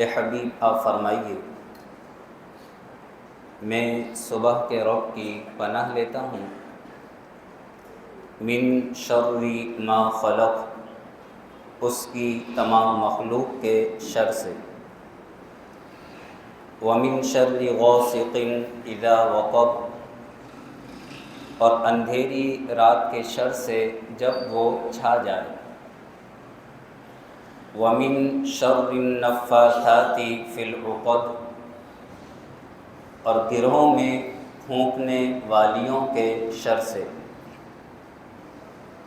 اے حبیب آپ فرمائیے میں صبح کے رب کی پناہ لیتا ہوں من شر ما خلق، اس کی تمام مخلوق کے شر سے، ومن شر غاسق اذا وقب، اور اندھیری رات کے شر سے جب وہ چھا جائے، ومن شر النفاثات فی العقد، اور گرہوں میں پھونکنے والیوں کے شر سے،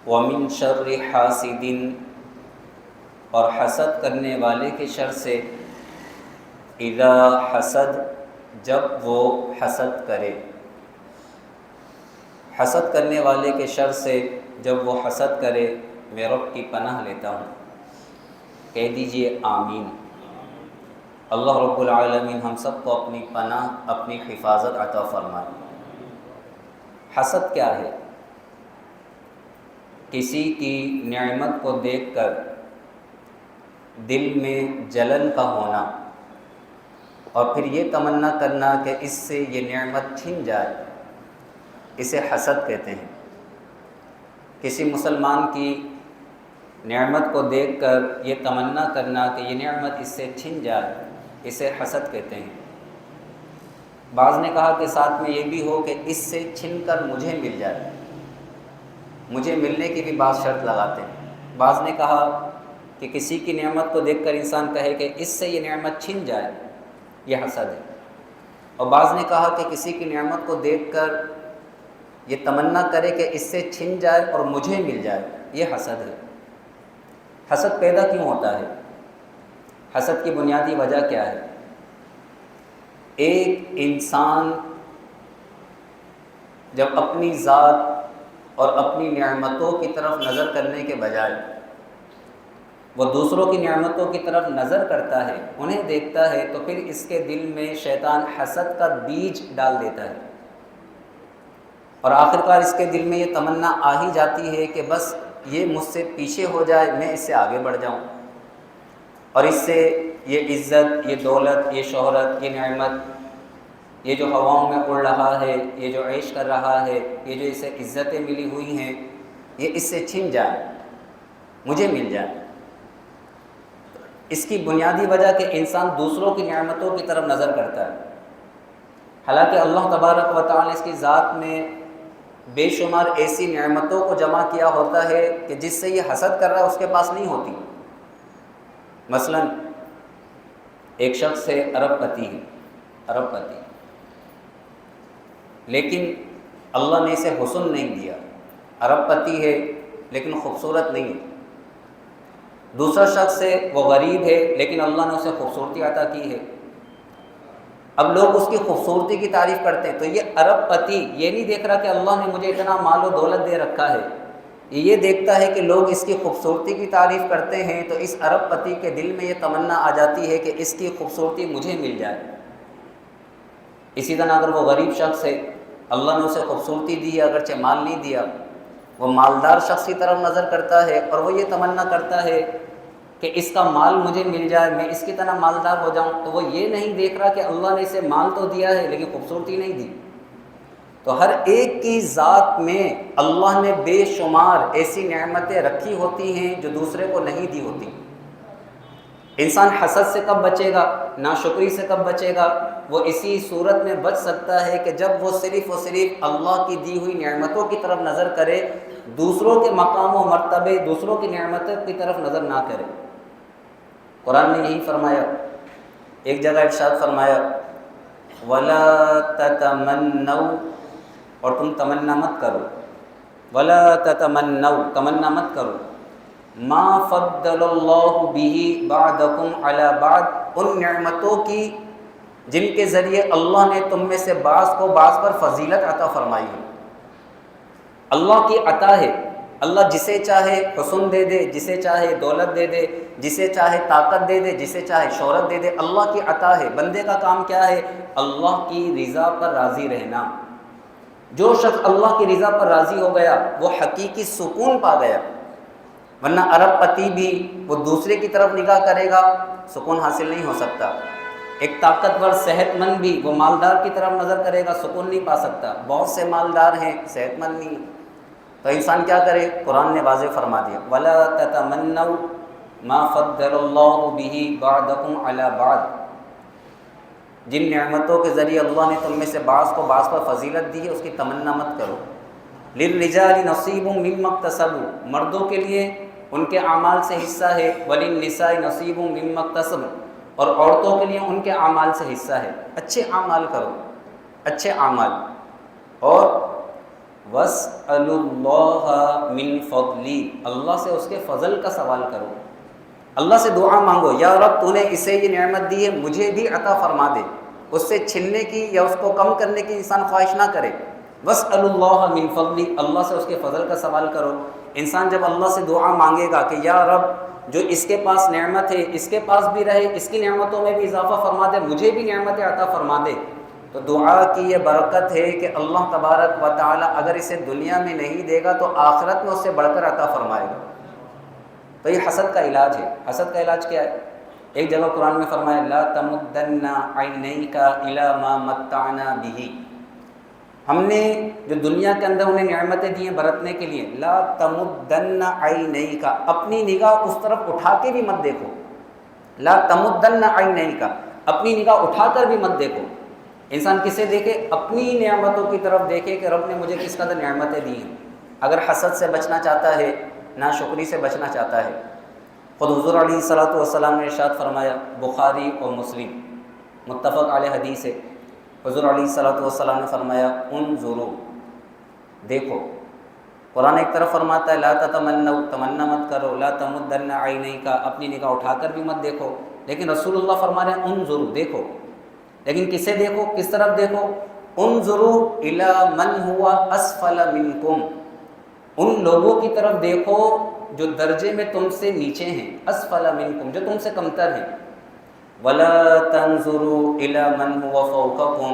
ومن شر حاسد، اور حسد کرنے والے کے شر سے، اذا حسد، جب وہ حسد کرے، حسد کرنے والے کے شر سے جب وہ حسد کرے میں رب کی پناہ لیتا ہوں۔ کہہ دیجئے آمین۔ اللہ رب العالمین ہم سب کو اپنی پناہ، اپنی حفاظت عطا فرمائے۔ حسد کیا ہے؟ کسی کی نعمت کو دیکھ کر دل میں جلن کا ہونا اور پھر یہ تمنا کرنا کہ اس سے یہ نعمت چھن جائے، اسے حسد کہتے ہیں۔ کسی مسلمان کی نعمت کو دیکھ کر یہ تمنا کرنا کہ یہ نعمت اس سے چھن جائے، اسے حسد کہتے ہیں۔ بعض نے کہا کہ ساتھ میں یہ بھی ہو کہ اس سے چھن کر مجھے مل جائے، مجھے ملنے کی بھی بعض شرط لگاتے ہیں۔ بعض نے کہا کہ کسی کی نعمت کو دیکھ کر انسان کہے کہ اس سے یہ نعمت چھن جائے، یہ حسد ہے۔ اور بعض نے کہا کہ کسی کی نعمت کو دیکھ کر یہ تمنا کرے کہ اس سے چھن جائے اور مجھے مل جائے، یہ حسد ہے۔ حسد پیدا کیوں ہوتا ہے؟ حسد کی بنیادی وجہ کیا ہے؟ ایک انسان جب اپنی ذات اور اپنی نعمتوں کی طرف نظر کرنے کے بجائے وہ دوسروں کی نعمتوں کی طرف نظر کرتا ہے، انہیں دیکھتا ہے، تو پھر اس کے دل میں شیطان حسد کا بیج ڈال دیتا ہے، اور آخرکار اس کے دل میں یہ تمنا آ ہی جاتی ہے کہ بس یہ مجھ سے پیچھے ہو جائے، میں اس سے آگے بڑھ جاؤں، اور اس سے یہ عزت، یہ دولت، یہ شہرت، یہ نعمت، یہ جو ہواؤں میں اڑ رہا ہے، یہ جو عیش کر رہا ہے، یہ جو اسے عزتیں ملی ہوئی ہیں، یہ اس سے چھن جائے، مجھے مل جائے۔ اس کی بنیادی وجہ کہ انسان دوسروں کی نعمتوں کی طرف نظر کرتا ہے، حالانکہ اللہ تبارک و تعالی نے اس کی ذات میں بے شمار ایسی نعمتوں کو جمع کیا ہوتا ہے کہ جس سے یہ حسد کر رہا ہے اس کے پاس نہیں ہوتی۔ مثلا ایک شخص ہے، ارب پتی ہے، ارب پتی، لیکن اللہ نے اسے حسن نہیں دیا، ارب پتی ہے لیکن خوبصورت نہیں ہے۔ دوسرا شخص ہے، وہ غریب ہے لیکن اللہ نے اسے خوبصورتی عطا کی ہے۔ اب لوگ اس کی خوبصورتی کی تعریف کرتے ہیں، تو یہ ارب پتی یہ نہیں دیکھ رہا کہ اللہ نے مجھے اتنا مال و دولت دے رکھا ہے، یہ دیکھتا ہے کہ لوگ اس کی خوبصورتی کی تعریف کرتے ہیں، تو اس ارب پتی کے دل میں یہ تمنا آ جاتی ہے کہ اس کی خوبصورتی مجھے مل جائے۔ اسی طرح اگر وہ غریب شخص ہے، اللہ نے اسے خوبصورتی دی ہے اگرچہ مال نہیں دیا، وہ مالدار شخص کی طرف نظر کرتا ہے اور وہ یہ تمنا کرتا ہے کہ اس کا مال مجھے مل جائے، میں اس کی طرح مالدار ہو جاؤں، تو وہ یہ نہیں دیکھ رہا کہ اللہ نے اسے مال تو دیا ہے لیکن خوبصورتی نہیں دی۔ تو ہر ایک کی ذات میں اللہ نے بے شمار ایسی نعمتیں رکھی ہوتی ہیں جو دوسرے کو نہیں دی ہوتی۔ انسان حسد سے کب بچے گا، ناشکری سے کب بچے گا؟ وہ اسی صورت میں بچ سکتا ہے کہ جب وہ صرف اور صرف اللہ کی دی ہوئی نعمتوں کی طرف نظر کرے، دوسروں کے مقام و مرتبے، دوسروں کی نعمتوں کی طرف نظر نہ کرے۔ قرآن نے یہی فرمایا، ایک جگہ ارشاد فرمایا وَلَا تَتَمَنَّوْا، اور تم تمنا مت کرو، وَلَا تَتَمَنَّوْا، تمنا مت کرو، مَا فَضَّلَ اللَّهُ بِهِ بَعْضَكُمْ عَلَى بَعْضٍ، ان نعمتوں کی جن کے ذریعے اللہ نے تم میں سے بعض کو بعض پر فضیلت عطا فرمائی ہے۔ اللہ کی عطا ہے، اللہ جسے چاہے حسن دے دے، جسے چاہے دولت دے دے، جسے چاہے طاقت دے دے، جسے چاہے شہرت دے دے، اللہ کی عطا ہے۔ بندے کا کام کیا ہے؟ اللہ کی رضا پر راضی رہنا۔ جو شخص اللہ کی رضا پر راضی ہو گیا وہ حقیقی سکون پا گیا، ورنہ ارب پتی بھی وہ دوسرے کی طرف نگاہ کرے گا، سکون حاصل نہیں ہو سکتا۔ ایک طاقتور صحت مند بھی وہ مالدار کی طرف نظر کرے گا، سکون نہیں پا سکتا۔ بہت سے مالدار ہیں، صحت مند نہیں، تو انسان کیا کرے؟ قرآن نے واضح فرما دیا وَلَا تَتَمَنَّوْا مَا فَضَّلَ اللَّهُ بِهِ بَعْضَكُمْ عَلَى بَعْضٍ، جن نعمتوں کے ذریعے اللہ نے تم میں سے بعض کو بعض پر فضیلت دی ہے اس کی تمنا مت کرو۔ لِلرِّجَالِ نَصِيبٌ مِّمَّا اكْتَسَبُوا، مردوں کے لیے ان کے اعمال سے حصہ ہے، وَلِلنِّسَاءِ نَصِيبٌ مِّمَّا اكْتَسَبْنَ، اور عورتوں کے لیے ان کے اعمال سے حصہ ہے۔ اچھے اعمال کرو، اچھے اعمال، اور وَاسْأَلُوا اللَّهَ مِن فَضْلِهِ، اللہ سے اس کے فضل کا سوال کرو، اللہ سے دعا مانگو، یا رب تو نے اسے یہ نعمت دی ہے مجھے بھی عطا فرما دے۔ اس سے چھننے کی یا اس کو کم کرنے کی انسان خواہش نہ کرے۔ وَاسْأَلُوا اللَّهَ مِن فَضْلِهِ، اللہ سے اس کے فضل کا سوال کرو۔ انسان جب اللہ سے دعا مانگے گا کہ یا رب جو اس کے پاس نعمت ہے اس کے پاس بھی رہے، اس کی نعمتوں میں بھی اضافہ فرما دے، مجھے بھی نعمت عطا فرما دے، تو دعا کی یہ برکت ہے کہ اللہ تبارک و تعالی اگر اسے دنیا میں نہیں دے گا تو آخرت میں اس سے بڑھ کر عطا فرمائے گا۔ تو یہ حسد کا علاج ہے۔ حسد کا علاج کیا ہے؟ ایک جگہ قرآن میں فرمایا لا تمدن عینیک الی ما متعنا بہ، ہم نے جو دنیا کے اندر انہیں نعمتیں دی ہیں برتنے کے لیے، لا تمدن عینیک، اپنی نگاہ اس طرف اٹھا کے بھی مت دیکھو، لا تمدن عینیک، اپنی نگاہ اٹھا کر بھی مت دیکھو۔ انسان کسے دیکھے؟ اپنی نعمتوں کی طرف دیکھے کہ رب نے مجھے کس قدر نعمتیں دی ہیں۔ اگر حسد سے بچنا چاہتا ہے، ناشکری سے بچنا چاہتا ہے، خود حضور علیہ الصلوۃ والسلام نے ارشاد فرمایا، بخاری اور مسلم متفق علیہ حدیث ہے، حضور علیہ الصلوۃ والسلام نے فرمایا انظروا، دیکھو۔ قرآن ایک طرف فرماتا ہے لا تتمنوا، تمنا مت کرو، لا تمدن عینیک، اپنی نگاہ اٹھا کر بھی مت دیکھو، لیکن رسول اللہ فرما رہے ہیں انظروا، دیکھو۔ لیکن کسے دیکھو؟ کس طرف دیکھو؟ انظروا الی من هو اسفل منکم، ان لوگوں کی طرف دیکھو جو درجے میں تم سے نیچے ہیں، اسفل منکم، جو تم سے کمتر ہیں، ولا تنظروا الی من هو فوقکم،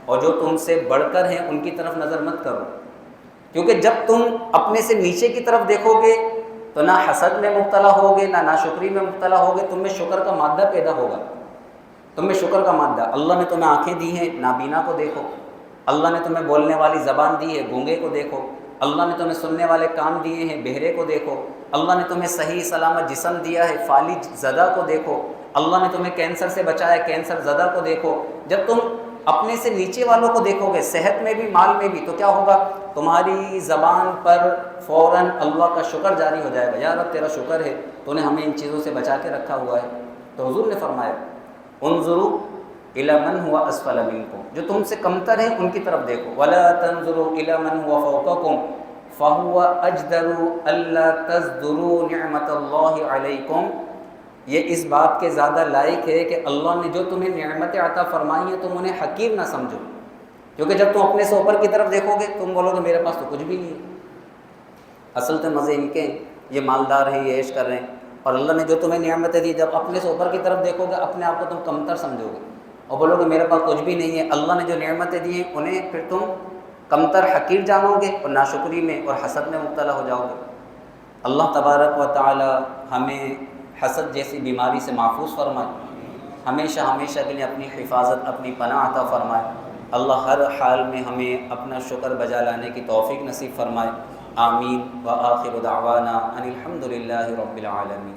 اور جو تم سے بڑھ کر ہیں ان کی طرف نظر مت کرو، کیونکہ جب تم اپنے سے نیچے کی طرف دیکھو گے تو نہ حسد میں مبتلا ہوگے، نہ ناشکری میں مبتلا ہوگے، تم میں شکر کا مادہ پیدا ہوگا، تم میں شکر کا مادہ۔ اللہ نے تمہیں آنکھیں دی ہیں، نابینا کو دیکھو، اللہ نے تمہیں بولنے والی زبان دی ہے، گونگے کو دیکھو، اللہ نے تمہیں سننے والے کان دیے ہیں، بہرے کو دیکھو، اللہ نے تمہیں صحیح سلامت جسم دیا ہے، فالج زدہ کو دیکھو، اللہ نے تمہیں کینسر سے بچایا، کینسر زدہ کو دیکھو۔ جب تم اپنے سے نیچے والوں کو دیکھو گے، صحت میں بھی مال میں بھی، تو کیا ہوگا؟ تمہاری زبان پر فوراً اللہ کا شکر جاری ہو جائے گا، یا رب تیرا شکر ہے تو نے ہمیں ان چیزوں سے بچا کے رکھا ہوا ہے۔ تو حضور نے فرمایا انظروا الی من هو اسفل منکم، جو تم سے کمتر ہیں ان کی طرف دیکھو، ولا تنظروا الی من هو فوقکم فهو اجدر الا تزدروا نعمت اللہ علیکم، یہ اس بات کے زیادہ لائق ہے کہ اللہ نے جو تمہیں نعمتیں عطا فرمائی ہیں تم انہیں حقیر نہ سمجھو، کیونکہ جب تم اپنے سے اوپر کی طرف دیکھو گے تم بولو گے میرے پاس تو کچھ بھی نہیں ہے۔ اصل تو مزے ان کے، یہ مالدار ہیں، یہ عیش کر رہے ہیں، اور اللہ نے جو تمہیں نعمتیں دی، جب اپنے سے اوپر کی طرف دیکھو گے اپنے آپ کو تم کمتر سمجھو گے اور بولو گے میرے پاس کچھ بھی نہیں ہے۔ اللہ نے جو نعمتیں دی ہیں انہیں پھر تم کمتر حقیر جانو گے اور ناشکری میں اور حسد میں مبتلا ہو جاؤ گے۔ اللہ تبارک و تعالی ہمیں حسد جیسی بیماری سے محفوظ فرمائے، ہمیشہ ہمیشہ کے لیے اپنی حفاظت، اپنی پناہ عطا فرمائے۔ اللہ ہر حال میں ہمیں اپنا شکر بجا لانے کی توفیق نصیب فرمائے۔ آمین۔ وآخر دعوانا ان الحمد للہ رب العالمین۔